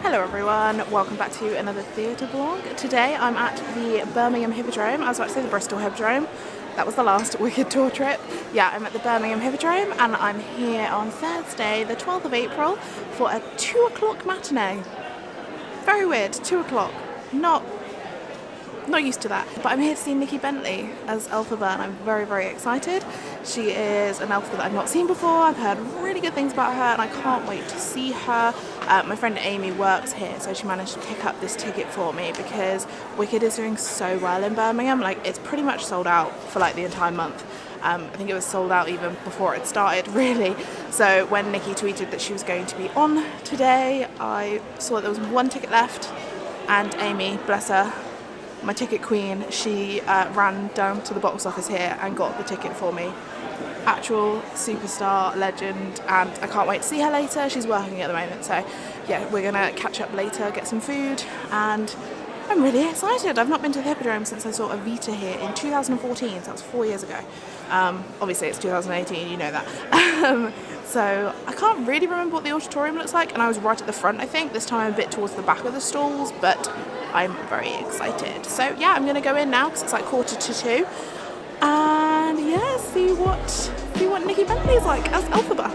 Hello everyone, welcome back to another theatre vlog. Today I'm at the Birmingham Hippodrome. I was about to say the Bristol Hippodrome. That was the last Wicked tour trip. Yeah, I'm at the Birmingham Hippodrome and I'm here on Thursday, the 12th of April for a 2 o'clock matinee. Very weird, 2 o'clock. Not used to that. But I'm here to see Nikki Bentley as Elphaba and I'm very, very excited. She is an Elphaba that I've not seen before. I've heard really good things about her and I can't wait to see her. My friend Amy works here, so she managed to pick up this ticket for me because Wicked is doing so well in Birmingham. Like, it's pretty much sold out for like the entire month. I think it was sold out even before it started, really. So when Nikki tweeted that she was going to be on today, I saw that there was one ticket left and Amy, bless her, my ticket queen, she ran down to the box office here and got the ticket for me. Actual superstar, legend, and I can't wait to see her later. She's working at the moment, so yeah, we're gonna catch up later, get some food, and I'm really excited. I've not been to the Hippodrome since I saw Evita here in 2014, so that was 4 years ago. Obviously it's 2018, you know that. So I can't really remember what the auditorium looks like, and I was right at the front, I think. This time I'm a bit towards the back of the stalls, but I'm very excited. So yeah, I'm gonna go in now because it's like 1:45, and yeah, see what Nikki Bentley is like as Elphaba.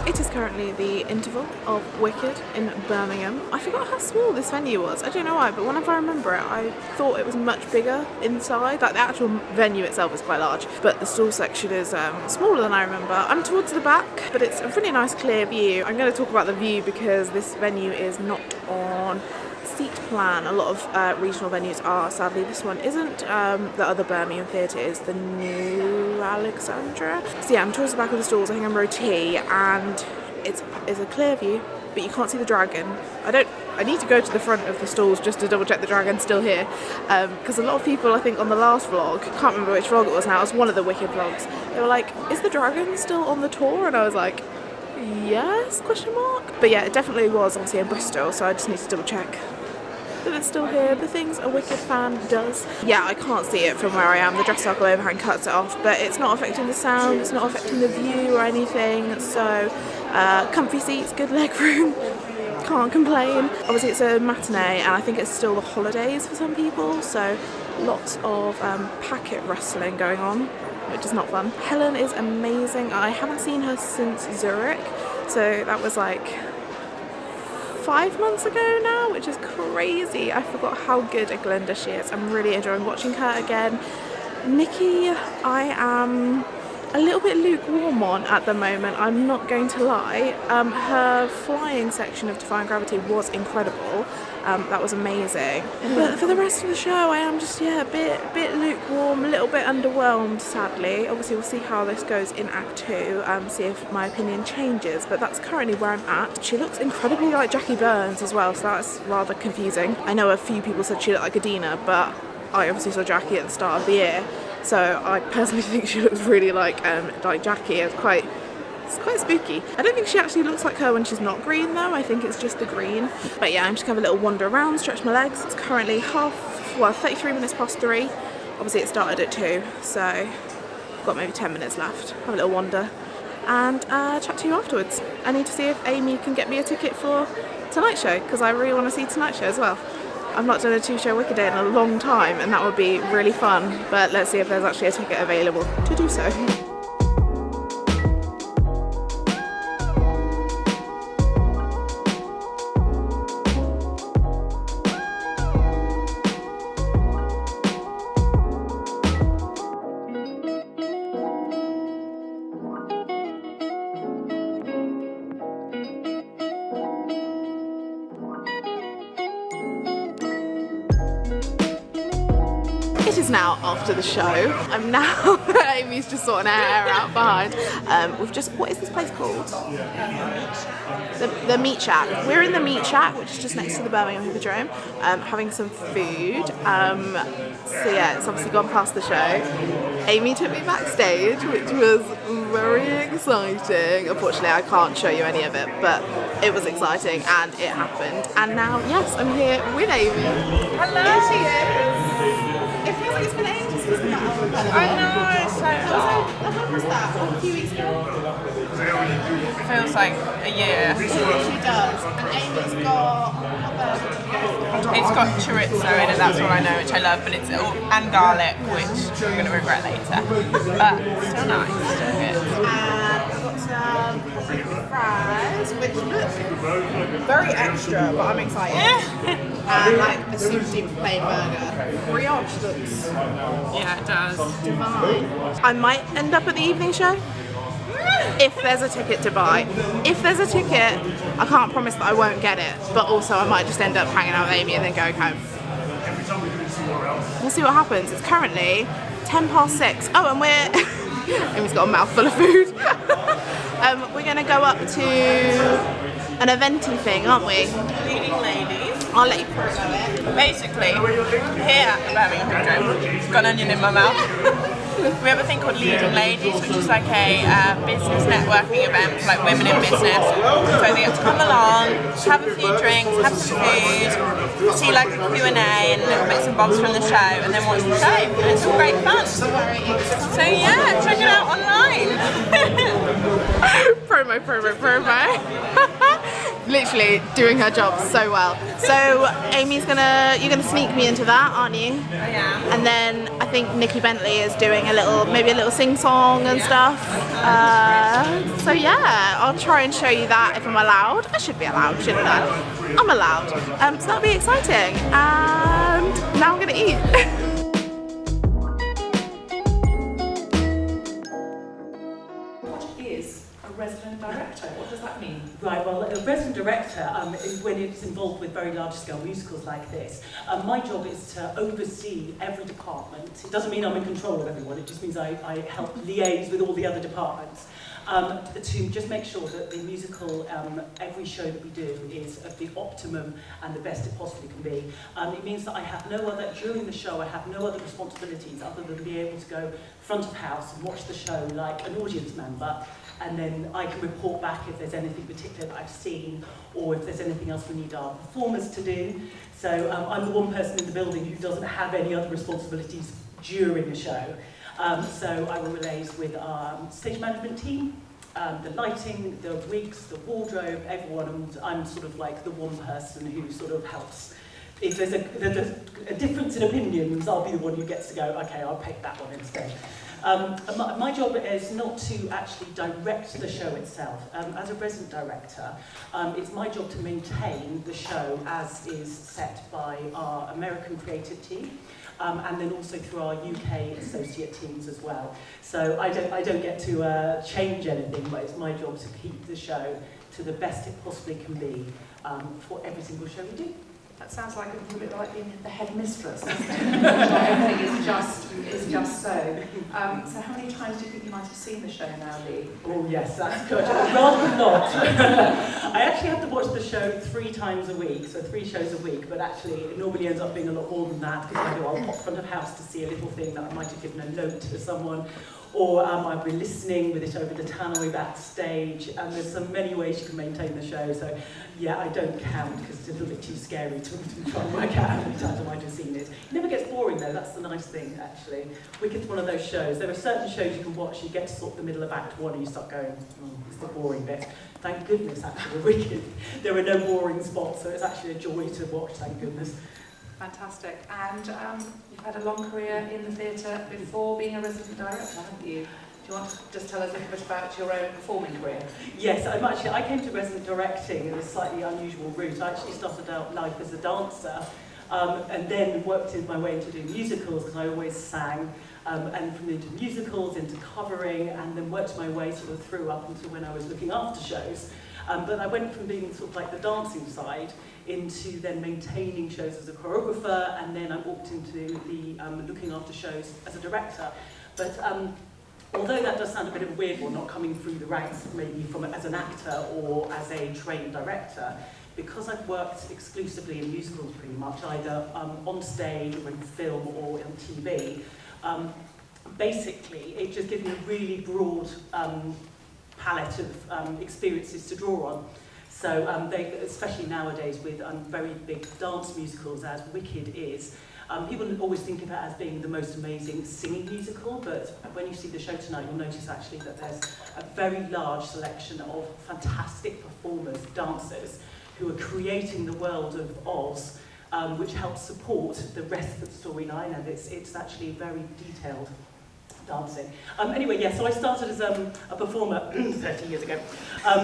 It is currently the interval of Wicked in Birmingham. I forgot how small this venue was. I don't know why, but whenever I remember it, I thought it was much bigger inside. Like, the actual venue itself is quite large, but the stall section is smaller than I remember. I'm towards the back, but it's a really nice clear view. I'm going to talk about the view because this venue is not on seat plan. A lot of regional venues are, sadly. This one isn't. The other Birmingham theatre is the New Alexandra. So yeah, I'm towards the back of the stalls. I think I'm row T, and it's a clear view, but you can't see the dragon. I need to go to the front of the stalls just to double check the dragon's still here, because a lot of people, I think on the last vlog, can't remember which vlog it was now, it was one of the Wicked vlogs, they were like, is the dragon still on the tour? And I was like, yes, question mark. But yeah, it definitely was obviously in Bristol, so I just need to double check that it's still here. The things a Wicked fan does. Yeah, I can't see it from where I am. The dress circle overhang cuts it off, but it's not affecting the sound, it's not affecting the view or anything. So comfy seats, good leg room, can't complain. Obviously it's a matinee and I think it's still the holidays for some people, so lots of packet rustling going on, which is not fun. Helen is amazing. I haven't seen her since Zurich, so that was like 5 months ago now, which is crazy. I forgot how good at Glinda she is. I'm really enjoying watching her again. Nikki, I am a little bit lukewarm on at the moment, I'm not going to lie. Her flying section of Defying Gravity was incredible. That was amazing. But for the rest of the show, I am just, yeah, a bit lukewarm, a little bit underwhelmed, sadly. Obviously, we'll see how this goes in Act 2, see if my opinion changes, but that's currently where I'm at. She looks incredibly like Jackie Burns as well, so that's rather confusing. I know a few people said she looked like Adina, but I obviously saw Jackie at the start of the year, so I personally think she looks really like Jackie. It's quite spooky. I don't think she actually looks like her when she's not green though, I think it's just the green. But yeah, I'm just gonna have a little wander around, stretch my legs. It's currently 33 minutes past 3. Obviously it started at 2, so I've got maybe 10 minutes left. Have a little wander and chat to you afterwards. I need to see if Amy can get me a ticket for tonight's show, because I really want to see tonight's show as well. I've not done a 2-show Wicked Day in a long time and that would be really fun, but let's see if there's actually a ticket available to do so. is now after the show. I'm now, Amy's just sorting her hair out behind. We've just, what is this place called? The Meat Shack. We're in the Meat Shack, which is just next to the Birmingham Hippodrome, having some food. So yeah, it's obviously gone past the show. Amy took me backstage, which was very exciting. Unfortunately, I can't show you any of it, but it was exciting and it happened. And now, yes, I'm here with Amy. Hello. Here she is. It feels like it's been ages since that album. I know, it's so long. When was that? A few weeks ago? It feels like a year. She does. And Amy's got It's got chorizo in it, that's all I know, which I love, but it's all, and garlic, which I'm going to regret later. But still nice, still good. And I've got some fries, which look very extra, but I'm excited. And like a super plain burger. Brioche looks Yeah, it does. divine. I might end up at the evening show. If there's a ticket to buy. If there's a ticket, I can't promise that I won't get it, but also I might just end up hanging out with Amy and then going home. We'll see what happens. It's currently 6:10. Oh, and we're... Amy's got a mouthful of food. We're going to go up to an eventy thing, aren't we? Leading ladies. I'll let you promo it. Basically, here at the Birmingham Hippodrome, I've got an onion in my mouth. We have a thing called Leading Ladies, which is like a business networking event for like women in business. So they get to come along, have a few drinks, have some food, see like a Q&A and little bits and bobs from the show, and then watch the show. And it's all great fun. So yeah, check it out online. promo. Literally doing her job so well. So Amy's you're gonna sneak me into that, aren't you? I am. And then I think Nikki Bentley is doing maybe a little sing-song and stuff. So yeah, I'll try and show you that if I'm allowed. I should be allowed, shouldn't I? I'm allowed. So that'll be exciting. And now I'm gonna eat. Resident director, what does that mean? Right, well, a resident director, when it's involved with very large-scale musicals like this, my job is to oversee every department. It doesn't mean I'm in control of everyone, it just means I help liaise with all the other departments to just make sure that the musical, every show that we do is of the optimum and the best it possibly can be. It means that I have during the show, I have no other responsibilities other than be able to go front of house and watch the show like an audience member, and then I can report back if there's anything particular that I've seen or if there's anything else we need our performers to do. So I'm the one person in the building who doesn't have any other responsibilities during the show. So I will liaise with our stage management team, the lighting, the wigs, the wardrobe, everyone, and I'm sort of like the one person who sort of helps. If there's a difference in opinions, I'll be the one who gets to go, okay, I'll pick that one instead. My job is not to actually direct the show itself. As a resident director, it's my job to maintain the show as is set by our American creative team, and then also through our UK associate teams as well. So I don't get to change anything, but it's my job to keep the show to the best it possibly can be for every single show we do. That sounds like a bit like being the headmistress. Everything is just so. So how many times do you think you might have seen the show now, Leigh? Oh yes, that's good. Rather than not. I actually have to watch the show 3 times a week, so 3 shows a week, but actually it normally ends up being a lot more than that, because I'll pop front of house to see a little thing that I might have given a note to someone, or I'll be listening with it over the tannoy backstage, and there's so many ways you can maintain the show, so yeah, I don't count because it's a little bit too scary to try and work out how many times I might have seen it. It never gets boring though, that's the nice thing actually. Wicked's one of those shows. There are certain shows you can watch, you get to sort of the middle of Act 1 and you start going, it's the boring bit. Thank goodness actually, Wicked. There are no boring spots, so it's actually a joy to watch, thank goodness. Fantastic. And you've had a long career in the theatre before being a resident director, haven't you? Do you want to just tell us a little bit about your own performing career? Yes, I came to resident directing in a slightly unusual route. I actually started out life as a dancer and then worked my way into doing musicals because I always sang, and from into musicals, into covering, and then worked my way sort of through up until when I was looking after shows. But I went from being sort of like the dancing side into then maintaining shows as a choreographer, and then I walked into the looking after shows as a director. But although that does sound a bit of a weird one, not coming through the ranks maybe as an actor or as a trained director, because I've worked exclusively in musicals pretty much, either on stage or in film or on TV, basically it just gives me a really broad palette of experiences to draw on. So especially nowadays with very big dance musicals as Wicked is, people always think of it as being the most amazing singing musical, but when you see the show tonight, you'll notice actually that there's a very large selection of fantastic performers, dancers, who are creating the world of Oz, which helps support the rest of the storyline, and it's actually very detailed dancing. Anyway, yeah, so I started as a performer 30 years ago, I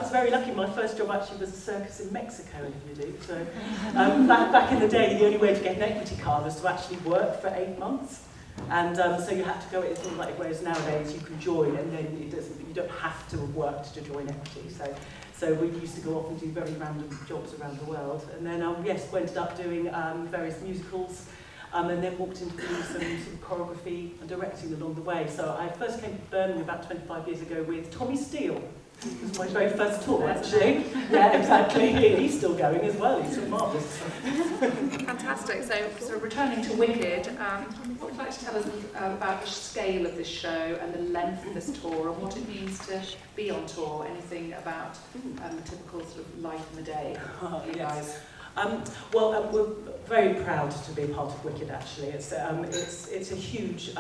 was very lucky. My first job actually was a circus in Mexico, if you do. So back in the day, the only way to get an equity card was to actually work for 8 months. And so you had to go, it's not like, whereas nowadays you can join and then you don't have to have worked to join equity. So we used to go off and do very random jobs around the world. And then, yes, we ended up doing various musicals, and then walked into doing some sort of choreography and directing along the way. So I first came to Birmingham about 25 years ago with Tommy Steele. It was my very first tour, actually. Yeah, exactly. He's still going as well. He's so marvellous. Fantastic. So returning to Wicked, what would you like to tell us about the scale of this show and the length of this tour and what it means to be on tour? Anything about the typical sort of life in the day for you guys? We're very proud to be a part of Wicked, actually. It's a huge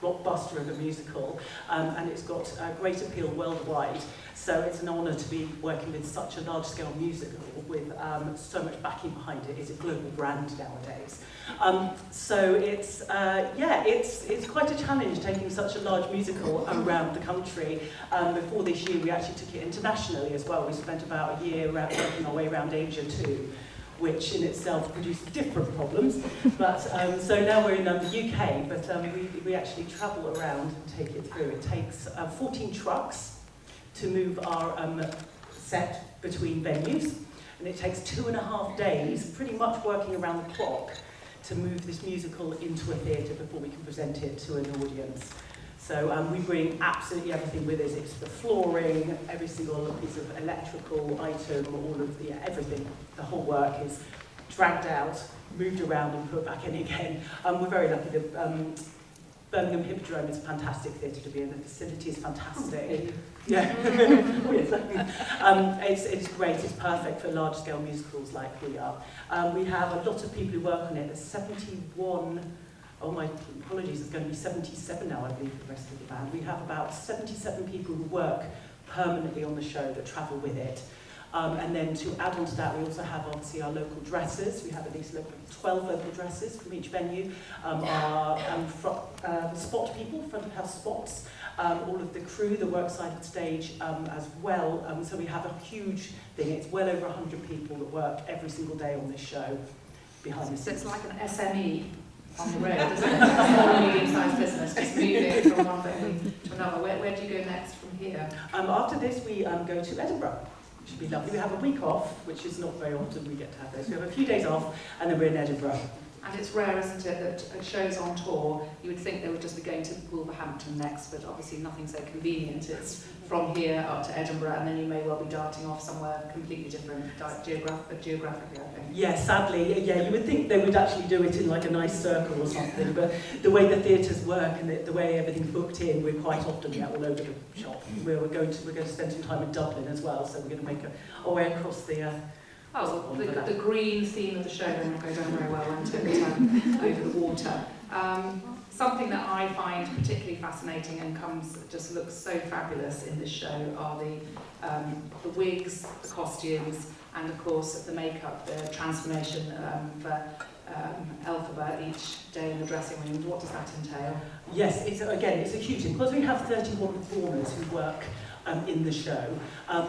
blockbuster of a musical, and it's got a great appeal worldwide. So it's an honour to be working with such a large-scale musical with so much backing behind it. It's a global brand nowadays. So it's quite a challenge taking such a large musical around the country. Before this year, we actually took it internationally as well. We spent about a year working our way around Asia too, which in itself produced different problems. But so now we're in the UK, but we actually travel around and take it through. It takes 14 trucks to move our set between venues, and it takes 2.5 days, pretty much working around the clock, to move this musical into a theatre before we can present it to an audience. So we bring absolutely everything with us. It's the flooring, every single piece of electrical item, all of the everything. The whole work is dragged out, moved around and put back in again. We're very lucky that Birmingham Hippodrome is a fantastic theatre to be in. The facility is fantastic. Yeah, it's great. It's perfect for large-scale musicals like we are. We have a lot of people who work on it. There's 71. Oh, my apologies, it's going to be 77 now, I believe, for the rest of the band. We have about 77 people who work permanently on the show that travel with it. And then to add on to that, we also have obviously our local dressers. We have at least 12 local dressers from each venue. Our spot people, front of house spots, all of the crew that work side of stage as well. So we have a huge thing. It's well over 100 people that work every single day on this show behind the scenes. So it's like an SME on the road, isn't it? A small, medium-sized business, just moving from one venue to another. Where do you go next from here? After this, we go to Edinburgh, which would be lovely. We have a week off, which is not very often we get to have this. We have a few days off, and then we're in Edinburgh. And it's rare, isn't it, that shows on tour, you would think they would just be going to Wolverhampton next, but obviously nothing so convenient. It's from here up to Edinburgh, and then you may well be darting off somewhere completely different geographically, I think. Yeah, sadly, yeah, you would think they would actually do it in like a nice circle or something, but the way the theatres work and the way everything's booked in, we're quite often all over the shop. We're going to spend some time in Dublin as well, so we're going to make our way across the... the green theme of the show won't go down very well until the time over the water. Something that I find particularly fascinating and just looks so fabulous in this show are the wigs, the costumes, and of course the makeup, the transformation for Elphaba each day in the dressing room. What does that entail? Yes, it's a huge thing. Because we have 31 performers who work in the show.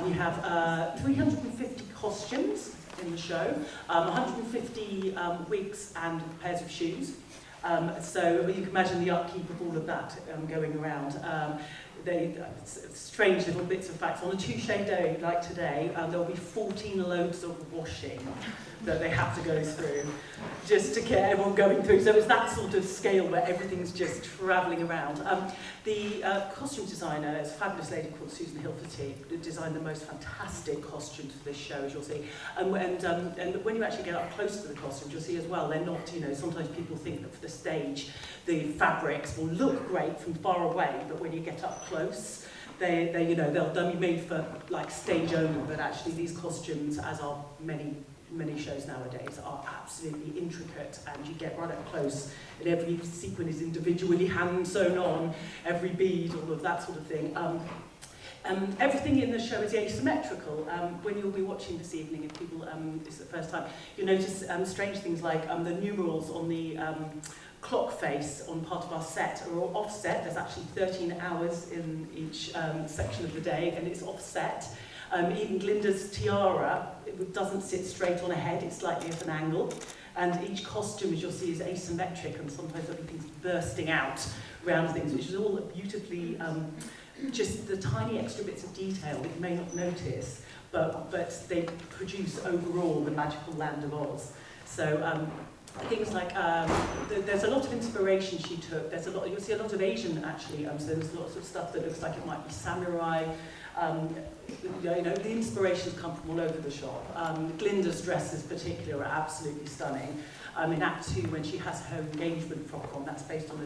We have 350 costumes in the show, 150 wigs and pairs of shoes. So you can imagine the upkeep of all of that going around. Strange little bits of facts. On a two-shade day like today, there'll be 14 loads of washing that they have to go through just to get everyone going through. So it's that sort of scale where everything's just travelling around. The costume designer is a fabulous lady called Susan Hilferty, who designed the most fantastic costumes for this show, as you'll see. And when you actually get up close to the costumes, you'll see as well, they're not, sometimes people think that for the stage, the fabrics will look great from far away, but when you get up close, they'll be made for like stage only, but actually these costumes, as are many shows nowadays, are absolutely intricate, and you get right up close, and every sequin is individually hand sewn on, every bead, all of that sort of thing. Everything in the show is asymmetrical. When you'll be watching this evening, if people, this is the first time, you'll notice strange things like the numerals on the clock face on part of our set are all offset. There's actually 13 hours in each section of the day, and it's offset. Even Glinda's tiara, it doesn't sit straight on a head, it's slightly at an angle. And each costume, as you'll see, is asymmetric, and sometimes there'll be things bursting out around things, which is all beautifully, just the tiny extra bits of detail that you may not notice, but they produce overall the magical land of Oz. So things like, there's a lot of inspiration she took. You'll see a lot of Asian, actually, so there's lots of stuff that looks like it might be samurai. The inspirations come from all over the shop. Glinda's dresses particularly are absolutely stunning. In Act 2, when she has her engagement frock on, that's based on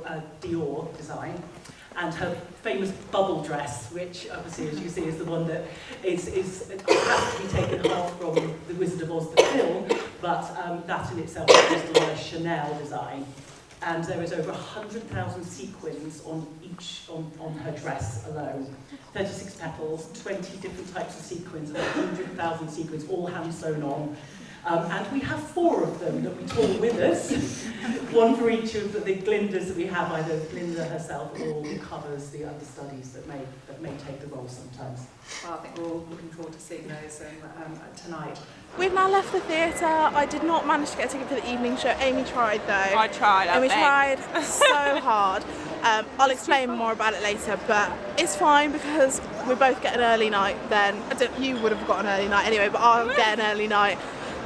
a Dior design. And her famous bubble dress, which obviously, as you see, is the one that has to be taken apart from The Wizard of Oz, the film, but that in itself is based on a Chanel design. And there is over 100,000 sequins on her dress alone. 36 petals, 20 different types of sequins, and 100,000 sequins, all hand sewn on. And we have 4 of them that we took with us, one for each of the Glindas that we have, either Glinda herself or the covers, the understudies that may take the role sometimes. Well, I think we're all looking forward to seeing those tonight. We've now left the theatre. I did not manage to get a ticket for the evening show. Amy tried though. I tried, Amy tried so hard. I'll explain more about it later, but it's fine because we both get an early night then. You would have got an early night anyway, but I'll get an early night.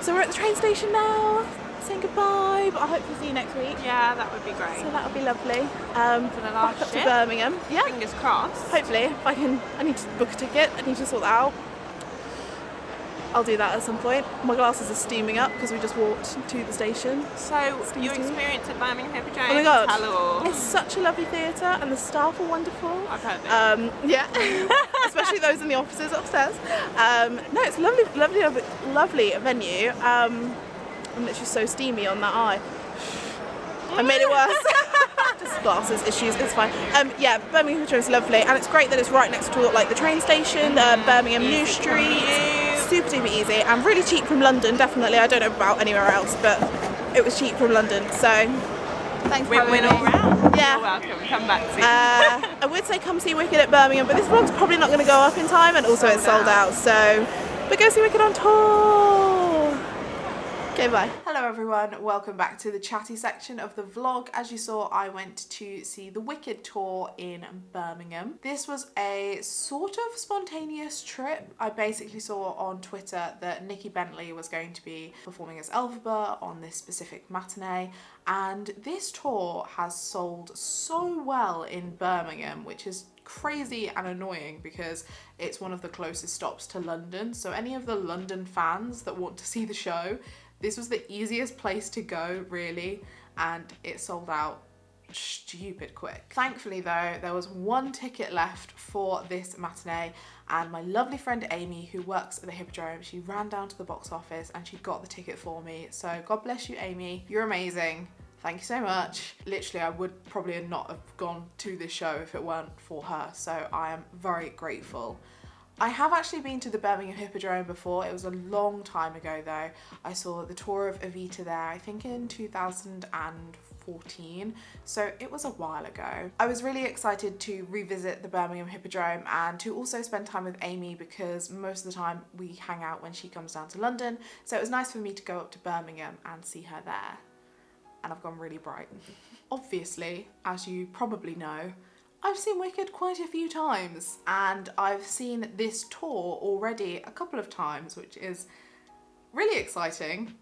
So we're at the train station now, saying goodbye, but I hope to see you next week. Yeah, that would be great. So that would be lovely. For the last back up to ship. Birmingham. Yeah. Fingers crossed. Hopefully, if I need to book a ticket, I need to sort that out. I'll do that at some point. My glasses are steaming up because we just walked to the station. So, your experience at Birmingham Hippodrome, Oh my god, tell all. it's such a lovely theatre and the staff are wonderful. I've heard that. Yeah, especially those in the offices upstairs. No, it's a lovely venue. I'm literally so steamy on that eye. I made it worse. Just glasses issues, it's fine. Yeah, Birmingham Hippodrome is lovely, and it's great that it's right next to like the train station, Birmingham New Street. Super duper easy and really cheap from London, definitely. I don't know about anywhere else, but it was cheap from London, so thanks for having me. Win-win all round. Yeah. You're welcome, come back soon. I would say come see Wicked at Birmingham, but this vlog's probably not going to go up in time, and also it's sold out, so but go see Wicked on tour. Okay, bye. Hello everyone, welcome back to the chatty section of the vlog. As you saw, I went to see the Wicked tour in Birmingham. This was a sort of spontaneous trip. I basically saw on Twitter that Nikki Bentley was going to be performing as Elphaba on this specific matinee, and this tour has sold so well in Birmingham, which is crazy and annoying because it's one of the closest stops to London. So any of the London fans that want to see the show, this was the easiest place to go, really, and it sold out stupid quick. Thankfully though, there was one ticket left for this matinee, and my lovely friend Amy, who works at the Hippodrome, she ran down to the box office and she got the ticket for me. So God bless you, Amy. You're amazing. Thank you so much. Literally, I would probably not have gone to this show if it weren't for her, so I am very grateful. I have actually been to the Birmingham Hippodrome before. It was a long time ago though. I saw the tour of Evita there, I think in 2014, so it was a while ago. I was really excited to revisit the Birmingham Hippodrome and to also spend time with Amy because most of the time we hang out when she comes down to London, so it was nice for me to go up to Birmingham and see her there. and I've gone really bright. Obviously, as you probably know, I've seen Wicked quite a few times, and I've seen this tour already a couple of times, which is really exciting.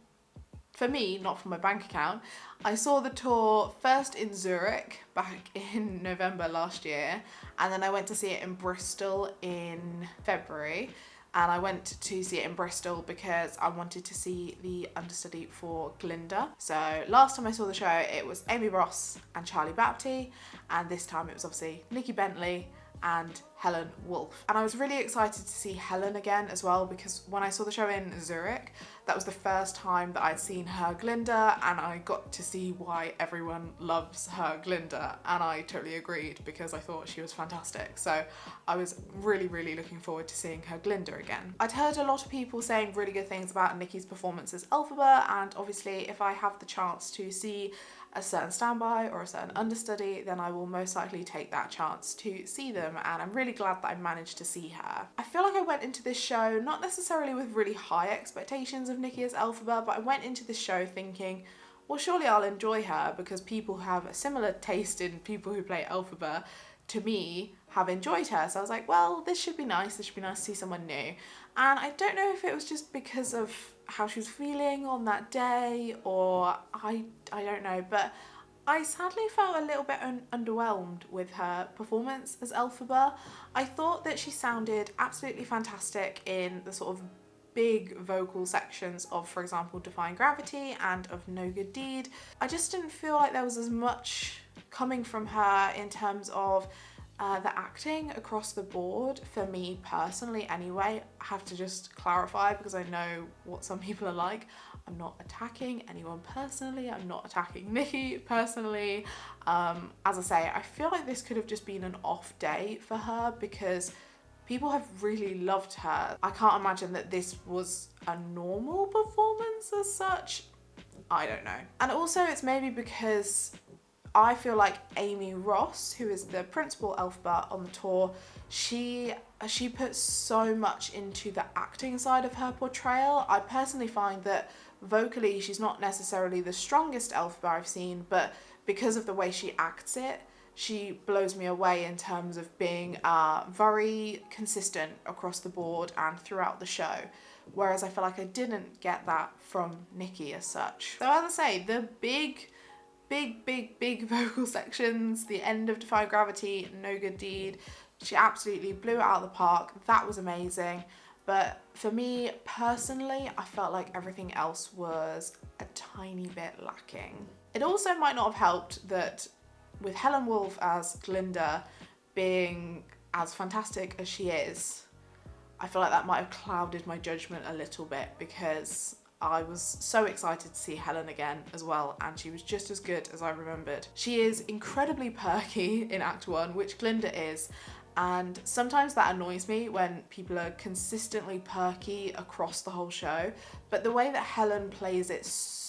For me, not for my bank account. I saw the tour first in Zurich back in November last year, and then I went to see it in Bristol in February. And I went to see it in Bristol because I wanted to see the understudy for Glinda. So last time I saw the show, it was Amy Ross and Charlie Bapty, and this time it was obviously Nikki Bentley and Helen Woolf. And I was really excited to see Helen again as well, because when I saw the show in Zurich, that was the first time that I'd seen her Glinda, and I got to see why everyone loves her Glinda, and I totally agreed because I thought she was fantastic. So I was really, really looking forward to seeing her Glinda again. I'd heard a lot of people saying really good things about Nikki's performance as Elphaba, and obviously if I have the chance to see a certain standby or a certain understudy, then I will most likely take that chance to see them, and I'm really glad that I managed to see her. I feel like I went into this show not necessarily with really high expectations of Nikki as Elphaba, but I went into this show thinking, well, surely I'll enjoy her because people who have a similar taste in people who play Elphaba to me have enjoyed her. So I was like, well, this should be nice. This should be nice to see someone new. And I don't know if it was just because of how she was feeling on that day, or I don't know, but I sadly felt a little bit underwhelmed with her performance as Elphaba. I thought that she sounded absolutely fantastic in the sort of big vocal sections of, for example, Defying Gravity and of No Good Deed. I just didn't feel like there was as much coming from her in terms of the acting across the board, for me personally anyway. I have to just clarify because I know what some people are like. I'm not attacking anyone personally, I'm not attacking Nikki personally. As I say, I feel like this could have just been an off day for her because people have really loved her. I can't imagine that this was a normal performance as such. I don't know. And also it's maybe because I feel like Amy Ross, who is the principal Elphaba on the tour, she puts so much into the acting side of her portrayal. I personally find that vocally she's not necessarily the strongest Elphaba I've seen, but because of the way she acts it, she blows me away in terms of being very consistent across the board and throughout the show. Whereas I feel like I didn't get that from Nikki as such. So as I say, the big vocal sections, the end of Defy Gravity, No Good Deed, she absolutely blew it out of the park. That was amazing. But for me personally, I felt like everything else was a tiny bit lacking. It also might not have helped that with Helen Woolf as Glinda being as fantastic as she is, I feel like that might have clouded my judgment a little bit, because I was so excited to see Helen again as well, and she was just as good as I remembered. She is incredibly perky in Act 1, which Glinda is, and sometimes that annoys me when people are consistently perky across the whole show, but the way that Helen plays it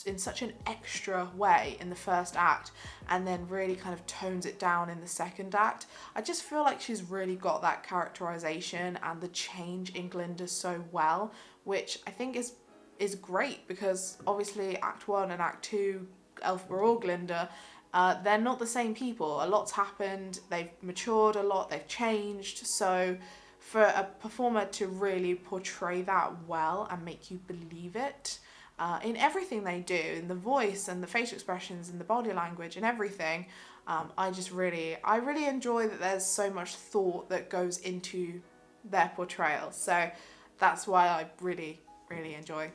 in such an extra way in the first act and then really kind of tones it down in the second act, I just feel like she's really got that characterization and the change in Glinda so well, which I think is great, because obviously Act 1 and Act 2, Elphaba or Glinda, they're not the same people. A lot's happened, they've matured a lot, they've changed, so for a performer to really portray that well and make you believe it in everything they do, in the voice and the facial expressions and the body language and everything, I really enjoy that there's so much thought that goes into their portrayal. So that's why I really enjoy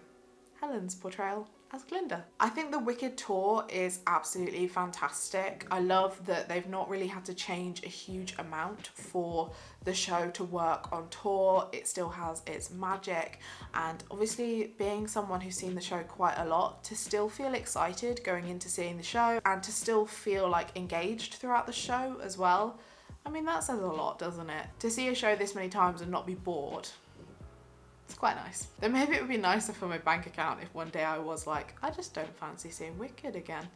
Helen's portrayal as Glinda. I think the Wicked tour is absolutely fantastic. I love that they've not really had to change a huge amount for the show to work on tour. It still has its magic, and obviously being someone who's seen the show quite a lot, to still feel excited going into seeing the show and to still feel like engaged throughout the show as well. I mean, that says a lot, doesn't it? To see a show this many times and not be bored. It's quite nice. Then maybe it would be nicer for my bank account if one day I was like, I just don't fancy seeing Wicked again.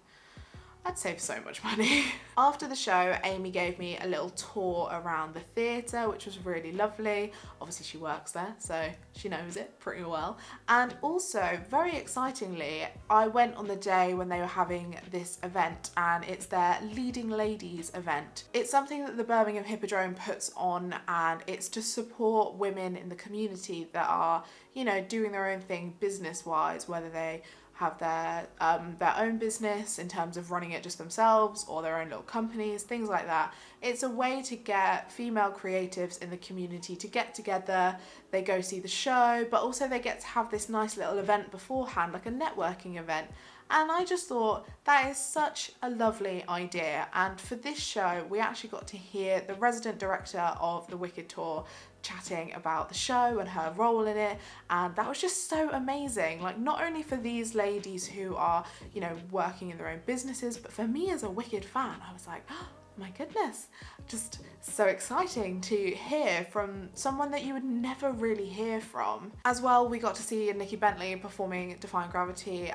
I'd save so much money. After the show, Amy gave me a little tour around the theatre, which was really lovely. Obviously she works there, so she knows it pretty well. And also, very excitingly, I went on the day when they were having this event, and it's their Leading Ladies event. It's something that the Birmingham Hippodrome puts on, and it's to support women in the community that are, you know, doing their own thing business-wise, whether they have their own business in terms of running it just themselves or their own little companies, things like that. It's a way to get female creatives in the community to get together. They go see the show, but also they get to have this nice little event beforehand, like a networking event. And I just thought that is such a lovely idea. And for this show, we actually got to hear the resident director of the Wicked Tour chatting about the show and her role in it, and that was just so amazing. Like, not only for these ladies who are, you know, working in their own businesses, but for me as a Wicked fan, I was like, oh my goodness, just so exciting to hear from someone that you would never really hear from. As well, we got to see Nikki Bentley performing Defying Gravity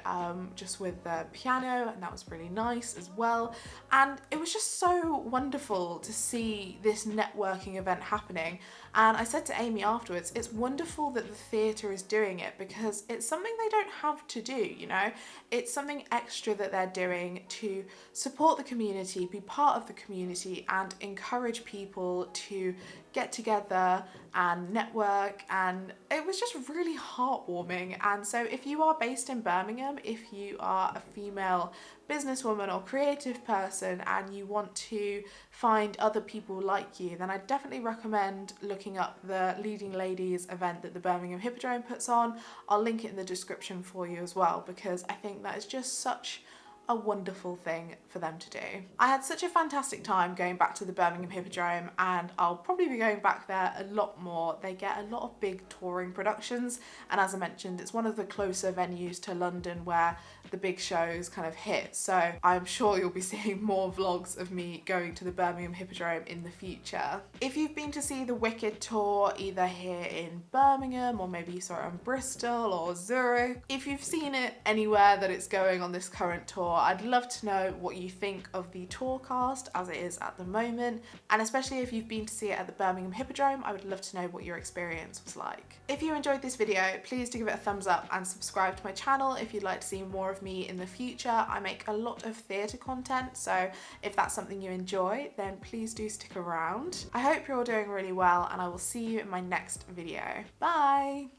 just with the piano, and that was really nice as well. And it was just so wonderful to see this networking event happening. And I said to Amy afterwards, it's wonderful that the theatre is doing it, because it's something they don't have to do, you know? It's something extra that they're doing to support the community, be part of the community, and encourage people to get together and network. And it was just really heartwarming. And so if you are based in Birmingham, if you are a female businesswoman or creative person and you want to find other people like you, then I definitely recommend looking up the Leading Ladies event that the Birmingham Hippodrome puts on. I'll link it in the description for you as well, because I think that is just such a wonderful thing for them to do. I had such a fantastic time going back to the Birmingham Hippodrome, and I'll probably be going back there a lot more. They get a lot of big touring productions, and as I mentioned, it's one of the closer venues to London where the big shows kind of hit. So I'm sure you'll be seeing more vlogs of me going to the Birmingham Hippodrome in the future. If you've been to see the Wicked tour either here in Birmingham, or maybe you saw it in Bristol or Zurich, if you've seen it anywhere that it's going on this current tour, I'd love to know what you think of the tour cast as it is at the moment, and especially if you've been to see it at the Birmingham Hippodrome, I would love to know what your experience was like. If you enjoyed this video, please do give it a thumbs up and subscribe to my channel if you'd like to see more of me in the future. I make a lot of theatre content, so if that's something you enjoy, then please do stick around. I hope you're all doing really well, and I will see you in my next video. Bye!